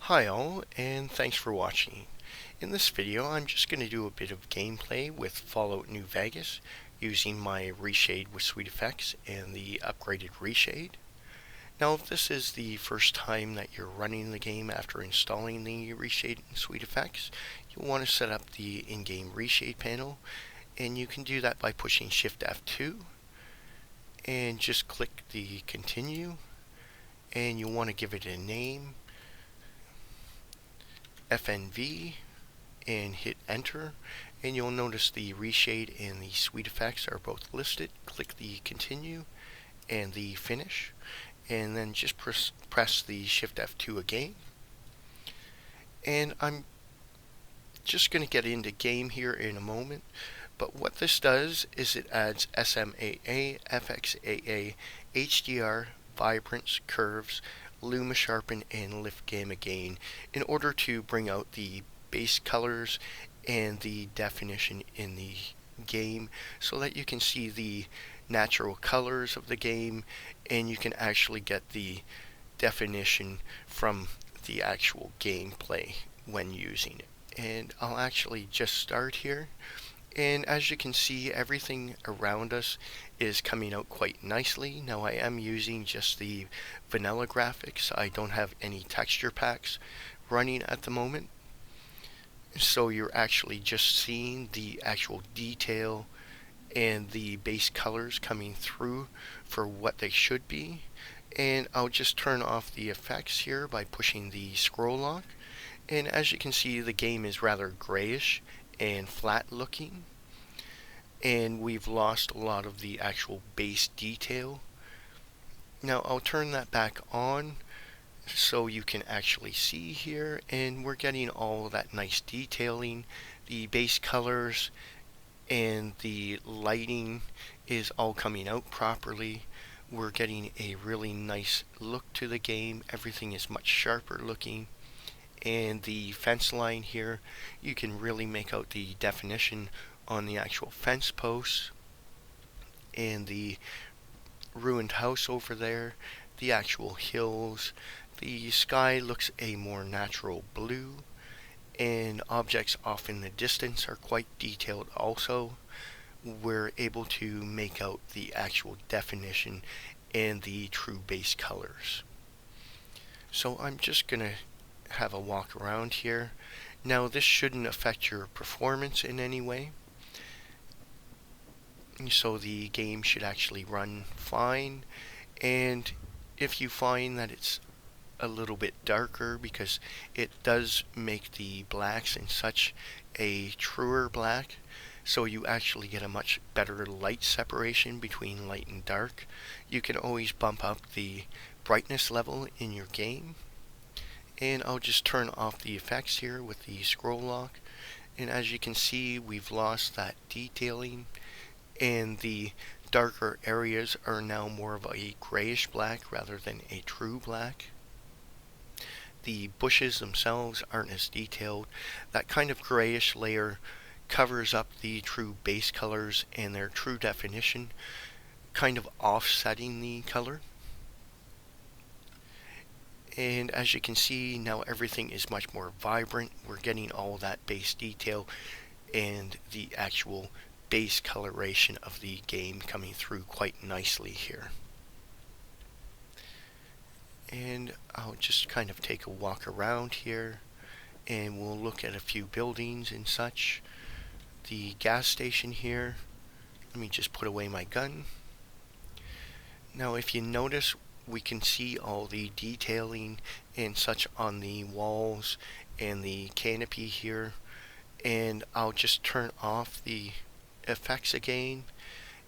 Hi all, and thanks for watching. In this video, I'm just going to do a bit of gameplay with Fallout New Vegas using my Reshade with SweetFX and the upgraded Reshade. Now, if this is the first time that you're running the game after installing the Reshade in SweetFX, you'll want to set up the in-game Reshape Panel, and you can do that by pushing Shift F2 and just click the Continue, and you'll want to give it a name, FNV, and hit enter, and you'll notice the Reshade and the SweetFX are both listed. Click the continue and the finish, and then just press the Shift F2 again. And I'm just going to get into game here in a moment, but what this does is it adds SMAA, FXAA, HDR, VIBRANCE, CURVES, LUMASHARPEN, and LIFTGAMMAGAIN in order to bring out the base colors and the definition in the game so that you can see the natural colors of the game and you can actually get the definition from the actual gameplay when using it. And I'll actually just start here. And as you can see, everything around us is coming out quite nicely. Now I am using just the vanilla graphics. I don't have any texture packs running at the moment. So you're actually just seeing the actual detail and the base colors coming through for what they should be. And I'll just turn off the effects here by pushing the scroll lock. And as you can see, the game is rather grayish and flat looking, and we've lost a lot of the actual base detail. Now I'll turn that back on so you can actually see here, and we're getting all that nice detailing. The base colors and the lighting is all coming out properly. We're getting a really nice look to the game. Everything is much sharper looking. And the fence line here, you can really make out the definition on the actual fence posts, and the ruined house over there, the actual hills. The sky looks a more natural blue, and objects off in the distance are quite detailed also. We're able to make out the actual definition and the true base colors. So I'm just going to have a walk around here. Now this shouldn't affect your performance in any way, so the game should actually run fine. And if you find that it's a little bit darker, because it does make the blacks and such a truer black, so you actually get a much better light separation between light and dark, you can always bump up the brightness level in your game. And I'll just turn off the effects here with the scroll lock. And as you can see, we've lost that detailing, and the darker areas are now more of a grayish black rather than a true black. The bushes themselves aren't as detailed. That kind of grayish layer covers up the true base colors and their true definition, kind of offsetting the color. And as you can see, now everything is much more vibrant. We're getting all that base detail and the actual base coloration of the game coming through quite nicely here. And I'll just kind of take a walk around here, and we'll look at a few buildings and such. The gas station here. Let me just put away my gun. Now if you notice, we can see all the detailing and such on the walls and the canopy here. And I'll just turn off the effects again,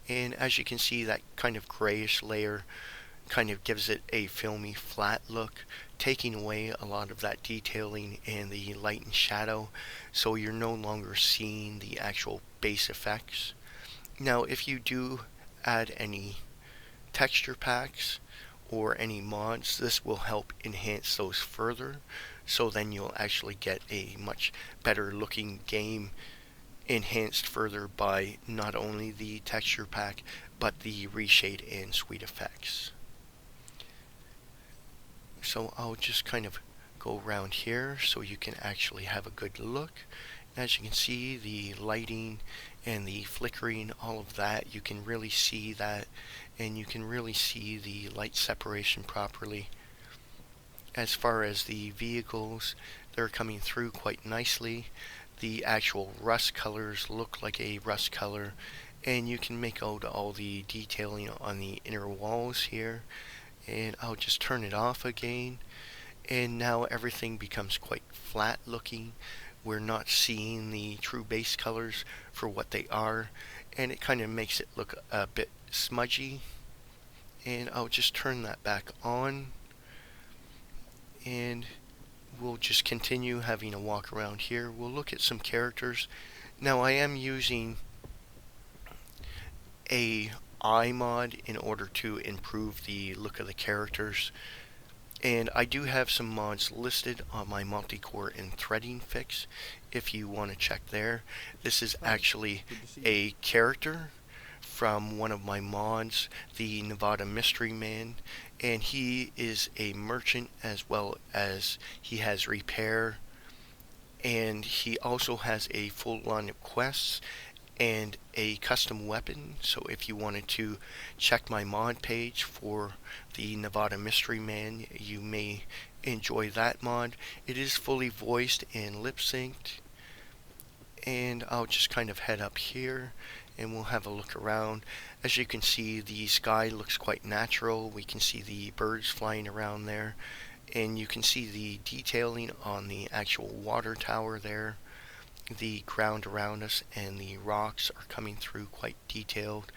and as you can see, that kind of grayish layer kind of gives it a filmy flat look, taking away a lot of that detailing and the light and shadow, so you're no longer seeing the actual base effects. Now if you do add any texture packs or any mods, this will help enhance those further, so then you'll actually get a much better looking game enhanced further by not only the texture pack but the Reshade and SweetFX. So I'll just kind of go around here so you can actually have a good look. As you can see, the lighting and the flickering, all of that, you can really see that, and you can really see the light separation properly. As far as the vehicles, they're coming through quite nicely. The actual rust colors look like a rust color, and you can make out all the detailing on the inner walls here. And I'll just turn it off again, and now everything becomes quite flat looking. We're not seeing the true base colors for what they are, and it kind of makes it look a bit smudgy. And I'll just turn that back on, and we'll just continue having a walk around here. We'll look at some characters. Now I am using a mod in order to improve the look of the characters, and I do have some mods listed on my multi-core and threading fix if you want to check there. This is actually a character from one of my mods, the Nevada Mystery Man, and he is a merchant as well as he has repair, and he also has a full line of quests and a custom weapon. So if you wanted to check my mod page for the Nevada Mystery Man, you may enjoy that mod. It is fully voiced and lip synced. And I'll just kind of head up here and we'll have a look around. As you can see, the sky looks quite natural. We can see the birds flying around there, and you can see the detailing on the actual water tower there. The ground around us and the rocks are coming through quite detailed,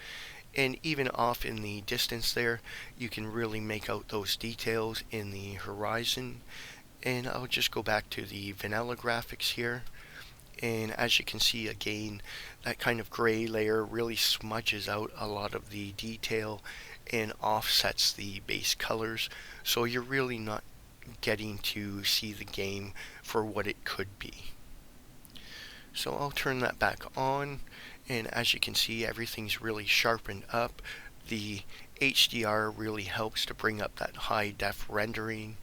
and even off in the distance there you can really make out those details in the horizon. And I'll just go back to the vanilla graphics here, and as you can see again, that kind of gray layer really smudges out a lot of the detail and offsets the base colors, so you're really not getting to see the game for what it could be. So I'll turn that back on, and as you can see, everything's really sharpened up. The HDR really helps to bring up that high def rendering,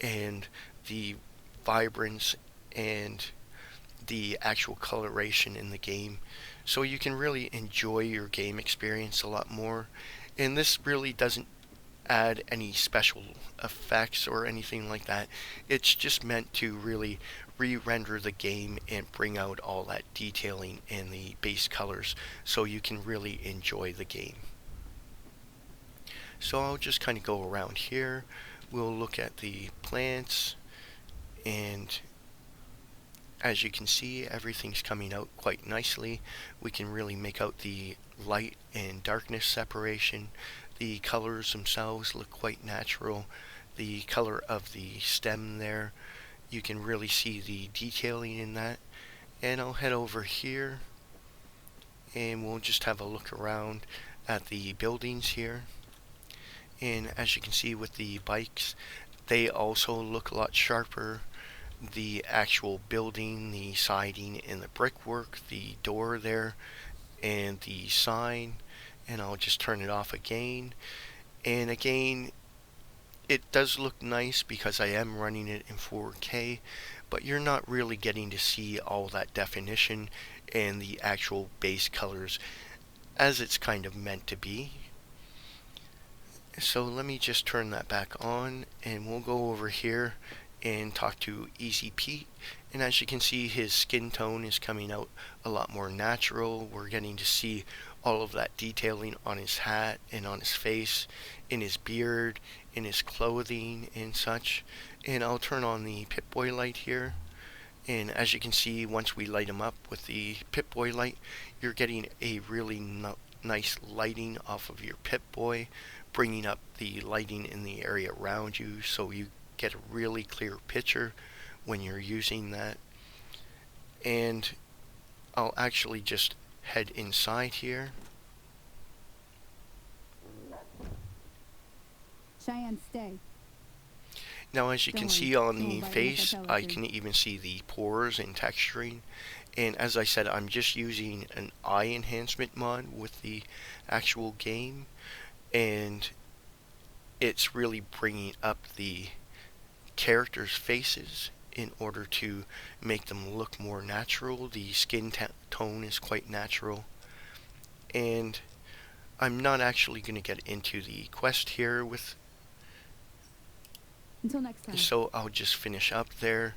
and the vibrance and the actual coloration in the game, so you can really enjoy your game experience a lot more. And this really doesn't add any special effects or anything like that. It's just meant to really re-render the game and bring out all that detailing and the base colors so you can really enjoy the game. So I'll just kind of go around here. We'll look at the plants, and as you can see, everything's coming out quite nicely. We can really make out the light and darkness separation. The colors themselves look quite natural. The color of the stem there, you can really see the detailing in that. And I'll head over here and we'll just have a look around at the buildings here. And as you can see with the bikes, they also look a lot sharper. The actual building, the siding and the brickwork, the door there, and the sign. And I'll just turn it off again. And again, it does look nice because I am running it in 4K, but you're not really getting to see all that definition and the actual base colors as it's kind of meant to be. So let me just turn that back on, and we'll go over here and talk to Easy Pete. And as you can see, his skin tone is coming out a lot more natural. We're getting to see all of that detailing on his hat and on his face, in his beard, in his clothing and such. And I'll turn on the Pip-Boy Light here, and as you can see, once we light him up with the Pip-Boy Light, you're getting a really nice lighting off of your Pip-Boy, bringing up the lighting in the area around you so you get a really clear picture when you're using that. And I'll actually just head inside here. Cheyenne, stay. Now as you can see on the face, I can even see the pores and texturing. And as I said, I'm just using an eye enhancement mod with the actual game, and it's really bringing up the characters' faces in order to make them look more natural. The skin tone is quite natural. And I'm not actually going to get into the quest here with. Until next time. So I'll just finish up there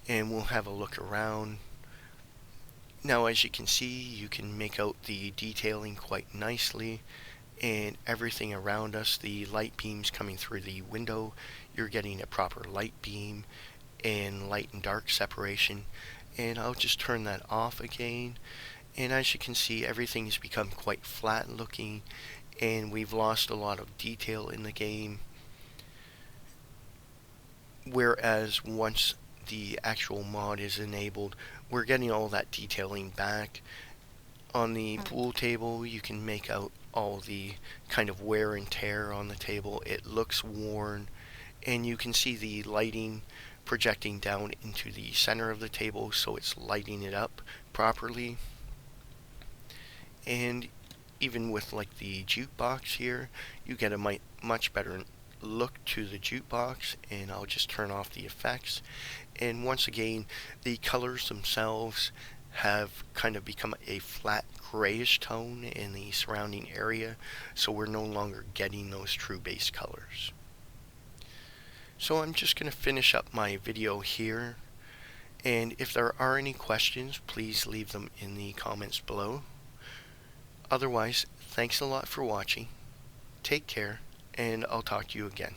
and we'll have a look around. Now, as you can see, you can make out the detailing quite nicely, and everything around us, the light beams coming through the window, you're getting a proper light beam and light and dark separation. And I'll just turn that off again, and as you can see, everything has become quite flat looking, and we've lost a lot of detail in the game. Whereas once the actual mod is enabled, we're getting all that detailing back. On the pool table, you can make out all the kind of wear and tear on the table. It looks worn, and you can see the lighting projecting down into the center of the table, so it's lighting it up properly. And even with like the jukebox here, you get a much better look to the jukebox. And I'll just turn off the effects, and once again, the colors themselves have kind of become a flat grayish tone in the surrounding area, so we're no longer getting those true base colors. So I'm just going to finish up my video here, and if there are any questions, please leave them in the comments below. Otherwise, thanks a lot for watching, take care, and I'll talk to you again.